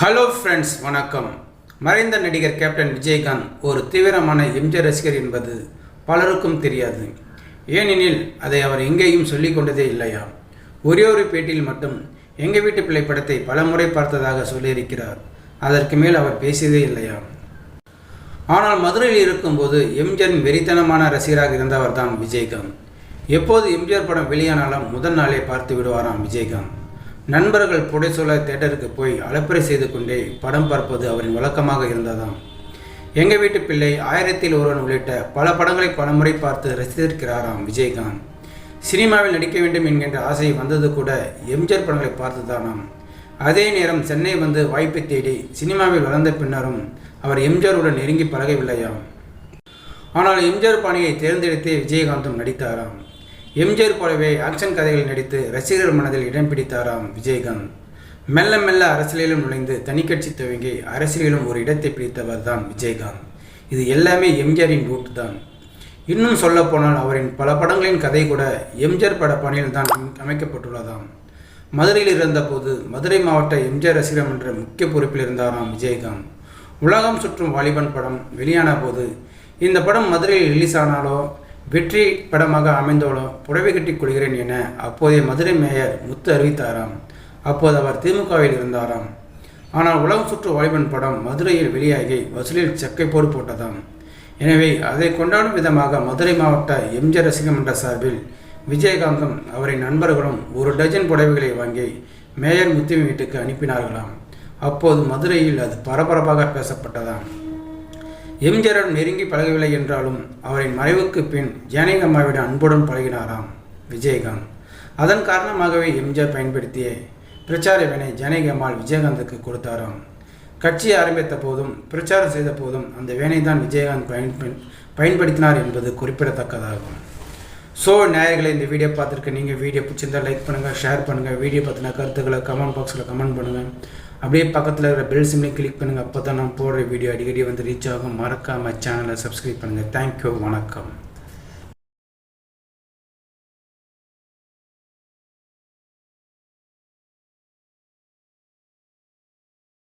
Hello friends, வணக்கம். மறைந்த நடிகர் கேப்டன் விஜயகாந்த் ஒரு தீவிரமான எம்ஜிஆர் ரசிகர் என்பது பலருக்கும் தெரியாது. ஏனெனில் அதை அவர் எங்கேயும் சொல்லிக் கொண்டதே இல்லையா. ஒரே ஒரு பேட்டியில் மட்டும் எங்கள் வீட்டு பிள்ளை படத்தை பல முறை பார்த்ததாக சொல்லியிருக்கிறார். அதற்கு மேல் அவர் பேசியதே இல்லையா. ஆனால் மதுரையில் இருக்கும்போது எம்ஜிஆரின் வெறித்தனமான ரசிகராக இருந்தவர் தான் விஜயகாந்த். எப்போது எம்ஜிஆர் படம் வெளியானாலும் முதல் நாளே பார்த்து விடுவாராம் விஜயகாந்த். நண்பர்கள் புடைசூழ தேட்டருக்கு போய் அலப்பறை செய்து கொண்டே படம் பார்ப்பது அவரின் வழக்கமாக இருந்ததாம். எங்கள் வீட்டு பிள்ளை, 1000ல் ஒருவன் உள்ளிட்ட பல படங்களை பலமுறை பார்த்து ரசித்திருக்கிறாராம் விஜயகாந்த். சினிமாவில் நடிக்க வேண்டும் என்கின்ற ஆசை வந்தது கூட எம்ஜிஆர் படங்களை பார்த்துதானாம். அதே நேரம் சென்னை வந்து வாய்ப்பை தேடி சினிமாவில் வளர்ந்த பின்னரும் அவர் எம்ஜிஆருடன் நெருங்கி பழகவில்லையாம். ஆனால் எம்ஜிஆர் பாணியை தேர்ந்தெடுத்தே விஜயகாந்தும் நடித்தாராம். எம்ஜிஆர் போலவே ஆக்ஷன் கதைகள் நடித்து ரசிகர் மனதில் இடம் பிடித்தாராம் விஜயகாந்த். மெல்ல மெல்ல அரசியலிலும் நுழைந்து தனிக்கட்சி துவங்கி அரசியலிலும் ஒரு இடத்தை பிடித்தவர் தான் விஜயகாந்த். இது எல்லாமே எம்ஜிஆரின் ரூட் தான். இன்னும் சொல்லப்போனால் அவரின் பல படங்களின் கதை கூட எம்ஜிஆர் பட பாணியில் தான் அமைக்கப்பட்டுள்ளதாம். மதுரையில் இருந்தபோது மதுரை மாவட்ட எம்ஜிஆர் ரசிகர் மன்ற முக்கிய பொறுப்பில் இருந்தாராம் விஜயகாந்த். உலகம் சுற்றும் வாலிபன் படம் வெளியான போது இந்த படம் மதுரையில் ரிலீஸ் ஆனாலோ வெற்றி படமாக அமைந்தோளோ புடவை கட்டிக் கொள்கிறேன் என அப்போதைய மதுரை மேயர் முத்து அறிவித்தாராம். அப்போது அவர் திமுகவில் இருந்தாராம். ஆனால் உலகம் சுற்று வாலிபன் படம் மதுரையில் வெளியாகி வசூலில் சக்கை போடு போட்டதாம். எனவே அதை கொண்டாடும் விதமாக மதுரை மாவட்ட எம்ஜிஆர் ரசிகர் மன்ற சார்பில் விஜயகாந்தும் அவரின் நண்பர்களும் 1 டஜன் புடவைகளை வாங்கி மேயர் முத்து வீட்டுக்கு அனுப்பினார்களாம். அப்போது மதுரையில் அது பரபரப்பாக பேசப்பட்டதாம். எம்ஜிஆருடன் நெருங்கி பழகவில்லை என்றாலும் அவரின் மறைவுக்கு பின் ஜானகி அம்மாவிடம் அன்புடன் பழகினாராம் விஜயகாந்த். அதன் காரணமாகவே எம்ஜிஆர் பயன்படுத்திய பிரச்சார வேனை ஜானகி அம்மாள் விஜயகாந்துக்கு கொடுத்தாராம். கட்சியை ஆரம்பித்த போதும் பிரச்சாரம் செய்த போதும் அந்த வேனை தான் விஜயகாந்த் பயன்படுத்தினார் என்பது குறிப்பிடத்தக்கதாகும். ஸோ நேயர்களை, இந்த வீடியோ பார்த்துருக்க நீங்கள் வீடியோ பிடிச்சிருந்தால் லைக் பண்ணுங்கள், ஷேர் பண்ணுங்கள். வீடியோ பற்றின கருத்துக்களை கமெண்ட் பாக்ஸில் கமெண்ட் பண்ணுங்கள். அப்படியே பக்கத்தில் இருக்கிற பெல் சிம்லையும் கிளிக் பண்ணுங்கள். அப்போ தான் நான் போடுற வீடியோ அடிக்கடி வந்து ரீச் ஆகும். மறக்காமல் சேனலை சப்ஸ்கிரைப் பண்ணுங்கள். தேங்க்யூ, வணக்கம்.